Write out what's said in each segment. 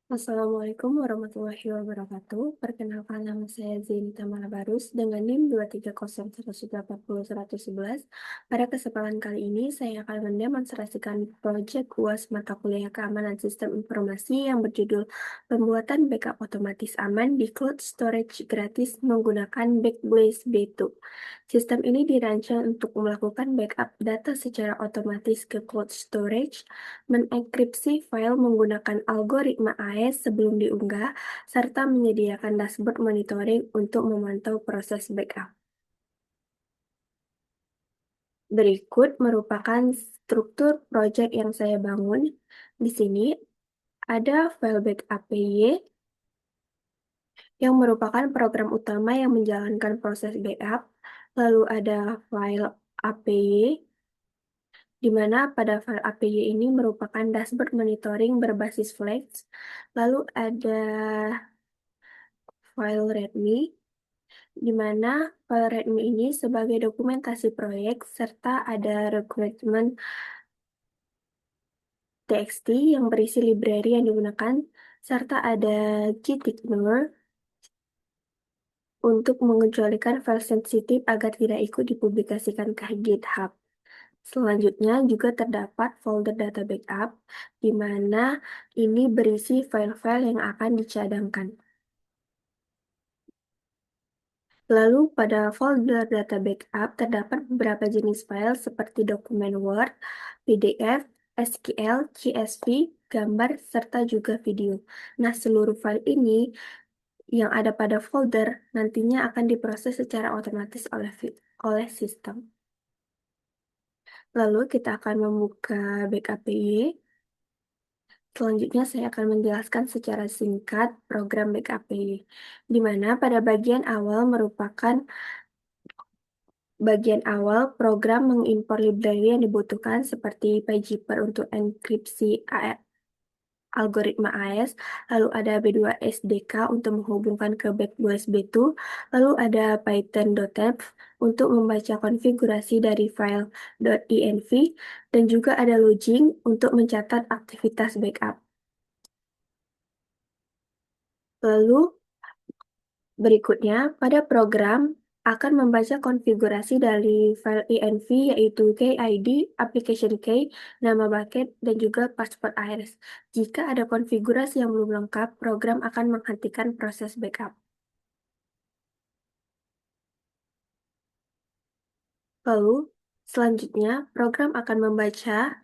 Assalamualaikum warahmatullahi wabarakatuh. Perkenalkan nama saya Zaini Tamara Barus dengan NIM 230180111. Pada kesempatan kali ini saya akan mendemonstrasikan proyek UAS mata kuliah Keamanan Sistem Informasi yang berjudul Pembuatan Backup Otomatis Aman di Cloud Storage Gratis menggunakan Backblaze B2. Sistem ini dirancang untuk melakukan backup data secara otomatis ke cloud storage, mengenkripsi file menggunakan algoritma AES sebelum diunggah, serta menyediakan dashboard monitoring untuk memantau proses backup. Berikut merupakan struktur proyek yang saya bangun. Di sini ada file backup PY yang merupakan program utama yang menjalankan proses backup. Lalu ada file APY, di mana pada file APY ini merupakan dashboard monitoring berbasis Flex. Lalu ada file README, di mana file README ini sebagai dokumentasi proyek, serta ada requirement txt yang berisi library yang digunakan, serta ada gitignore untuk mengecualikan file sensitif agar tidak ikut dipublikasikan ke GitHub. Selanjutnya juga terdapat folder data backup, di mana ini berisi file-file yang akan dicadangkan. Lalu pada folder data backup terdapat beberapa jenis file seperti dokumen Word, PDF, SQL, CSV, gambar, serta juga video. Nah, seluruh file ini yang ada pada folder nantinya akan diproses secara otomatis oleh sistem. Lalu kita akan membuka backup PY. Selanjutnya saya akan menjelaskan secara singkat program backup PY, di mana pada bagian awal program mengimpor library yang dibutuhkan seperti PyJipper untuk enkripsi algoritma AES, lalu ada B2SDK untuk menghubungkan ke Backblaze B2, lalu ada Python.env untuk membaca konfigurasi dari file .env, dan juga ada logging untuk mencatat aktivitas backup. Lalu berikutnya, pada program akan membaca konfigurasi dari file env yaitu KID, application key, nama bucket, dan juga password AES. Jika ada konfigurasi yang belum lengkap, program akan menghentikan proses backup. Lalu, selanjutnya, program akan membaca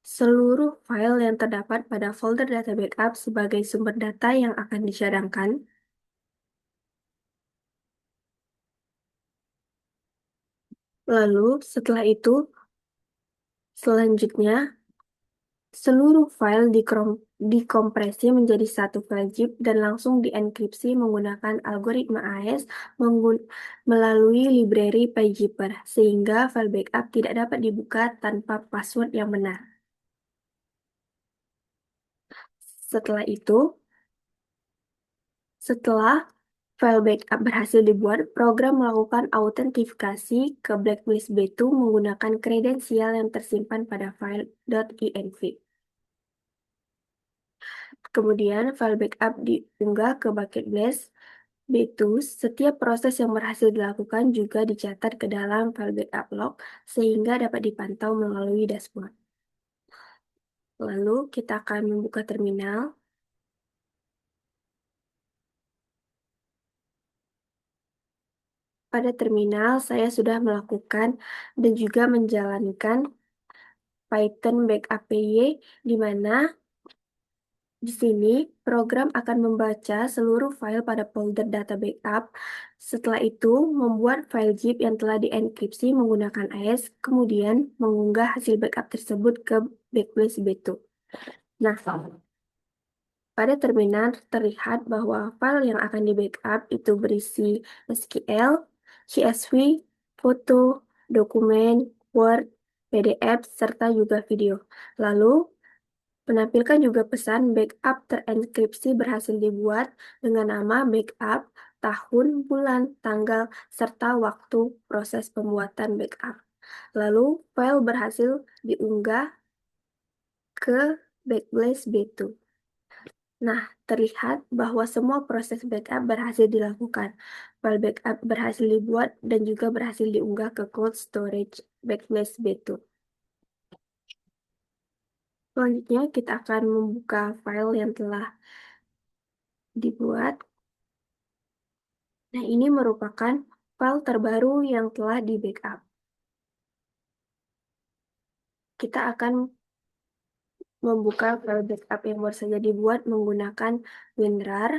seluruh file yang terdapat pada folder data backup sebagai sumber data yang akan dicadangkan. Lalu, setelah itu, selanjutnya, seluruh file dikompresi menjadi satu file zip dan langsung dienkripsi menggunakan algoritma AES melalui library PyJipper, sehingga file backup tidak dapat dibuka tanpa password yang benar. Setelah itu, setelah file backup berhasil dibuat, program melakukan autentifikasi ke blacklist B2 menggunakan kredensial yang tersimpan pada file .env. Kemudian file backup diunggah ke bucket Blast B2. Setiap proses yang berhasil dilakukan juga dicatat ke dalam file backup log sehingga dapat dipantau melalui dashboard. Lalu kita akan membuka terminal. Pada terminal saya sudah melakukan dan juga menjalankan Python backup PY, di mana di sini program akan membaca seluruh file pada folder data backup. Setelah itu membuat file zip yang telah dienkripsi menggunakan AES, kemudian mengunggah hasil backup tersebut ke Backblaze B2. Nah, pada terminal terlihat bahwa file yang akan di backup itu berisi SQL, CSV, foto, dokumen, Word, PDF, serta juga video. Lalu menampilkan juga pesan backup terenkripsi berhasil dibuat dengan nama backup, tahun, bulan, tanggal, serta waktu proses pembuatan backup. Lalu file berhasil diunggah ke Backblaze B2. Nah, terlihat bahwa semua proses backup berhasil dilakukan. File backup berhasil dibuat dan juga berhasil diunggah ke cold storage backlist B2. Selanjutnya, kita akan membuka file yang telah dibuat. Nah, ini merupakan file terbaru yang telah di-backup. Kita akan membuka file backup yang baru saja dibuat menggunakan WinRAR.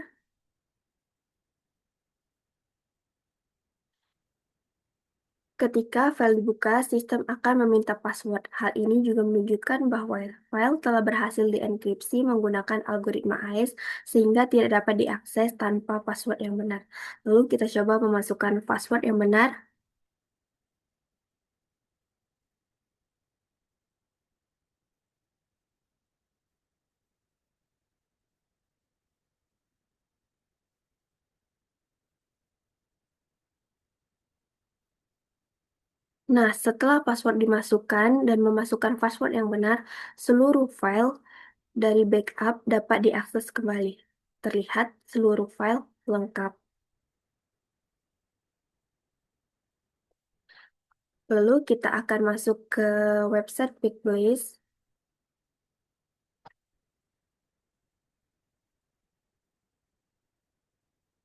Ketika file dibuka, sistem akan meminta password. Hal ini juga menunjukkan bahwa file telah berhasil dienkripsi menggunakan algoritma AES sehingga tidak dapat diakses tanpa password yang benar. Lalu kita coba memasukkan password yang benar. Nah, setelah password dimasukkan dan memasukkan password yang benar, seluruh file dari backup dapat diakses kembali. Terlihat seluruh file lengkap. Lalu kita akan masuk ke website Backblaze.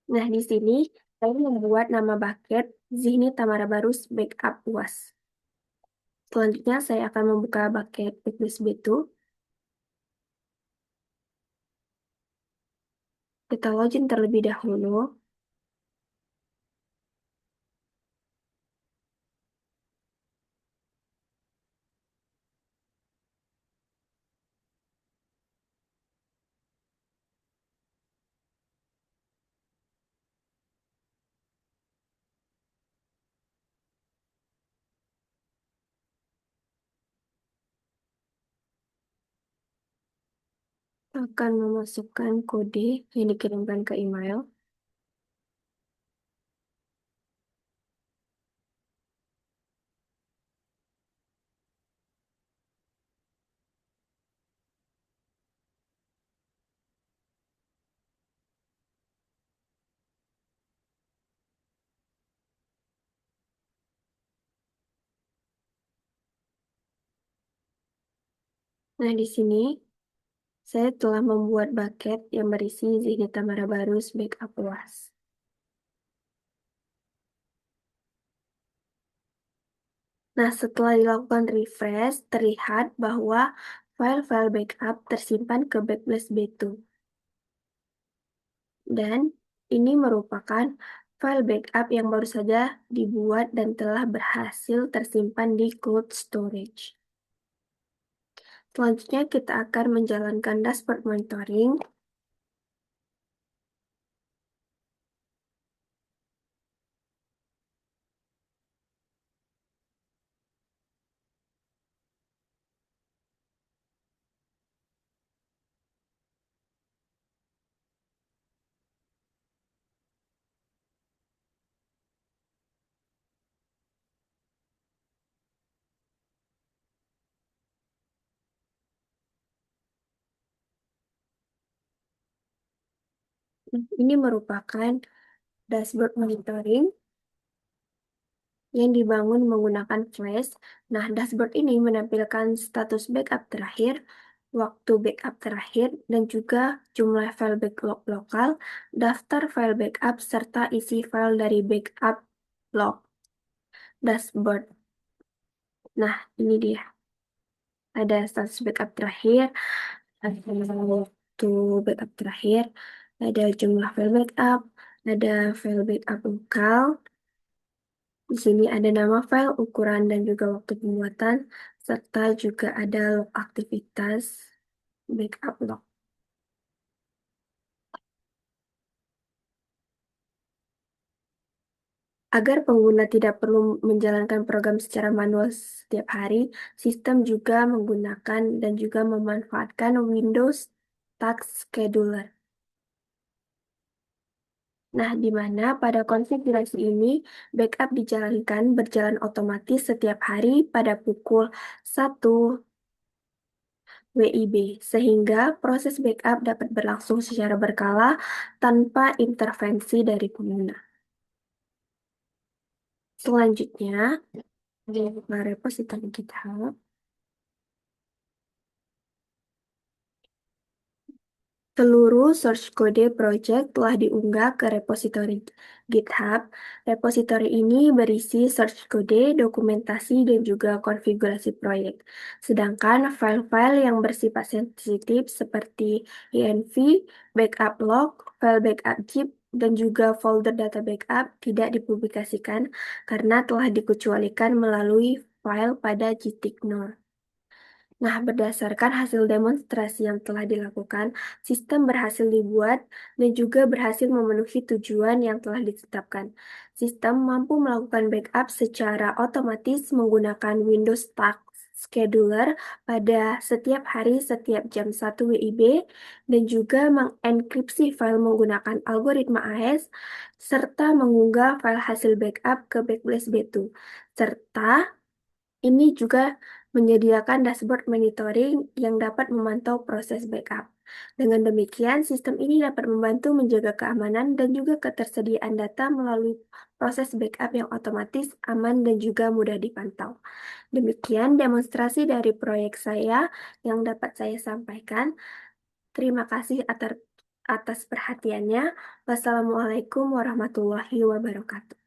Nah, di sini saya membuat nama bucket Zihni Tamara Barus Backup UAS. Selanjutnya saya akan membuka bucket Backblaze B2. Kita login terlebih dahulu. Akan memasukkan kode yang dikirimkan ke email. Nah, di sini saya telah membuat bucket yang berisi Zihni Tamara Barus Backup UAS. Nah, setelah dilakukan refresh, terlihat bahwa file-file backup tersimpan ke backlist B2. Dan ini merupakan file backup yang baru saja dibuat dan telah berhasil tersimpan di cloud storage. Selanjutnya kita akan menjalankan dashboard monitoring. Ini merupakan dashboard monitoring yang dibangun menggunakan Flash. Nah, dashboard ini menampilkan status backup terakhir, waktu backup terakhir, dan juga jumlah file backlog lokal, daftar file backup, serta isi file dari backup log dashboard. Nah, ini dia. Ada status backup terakhir, ada waktu backup terakhir, ada jumlah file backup, ada file backup lokal. Di sini ada nama file, ukuran, dan juga waktu pembuatan, serta juga ada log aktivitas backup log. Agar pengguna tidak perlu menjalankan program secara manual setiap hari, sistem juga menggunakan dan juga memanfaatkan Windows Task Scheduler. Nah, di mana pada konfigurasi ini, backup dijalankan berjalan otomatis setiap hari pada pukul 1 WIB, sehingga proses backup dapat berlangsung secara berkala tanpa intervensi dari pengguna. Selanjutnya, di repository GitHub. Seluruh source kode project telah diunggah ke repositori GitHub. Repositori ini berisi source kode, dokumentasi, dan juga konfigurasi proyek. Sedangkan file-file yang bersifat sensitif seperti env, backup log, file backup zip, dan juga folder data backup tidak dipublikasikan karena telah dikecualikan melalui file pada GTignore. Nah, berdasarkan hasil demonstrasi yang telah dilakukan, sistem berhasil dibuat dan juga berhasil memenuhi tujuan yang telah ditetapkan. Sistem mampu melakukan backup secara otomatis menggunakan Windows Task Scheduler pada setiap hari setiap jam 1 WIB dan juga mengenkripsi file menggunakan algoritma AES serta mengunggah file hasil backup ke Backblaze B2 serta ini juga menyediakan dashboard monitoring yang dapat memantau proses backup. Dengan demikian, sistem ini dapat membantu menjaga keamanan dan juga ketersediaan data melalui proses backup yang otomatis, aman, dan juga mudah dipantau. Demikian demonstrasi dari proyek saya yang dapat saya sampaikan. Terima kasih atas perhatiannya. Wassalamualaikum warahmatullahi wabarakatuh.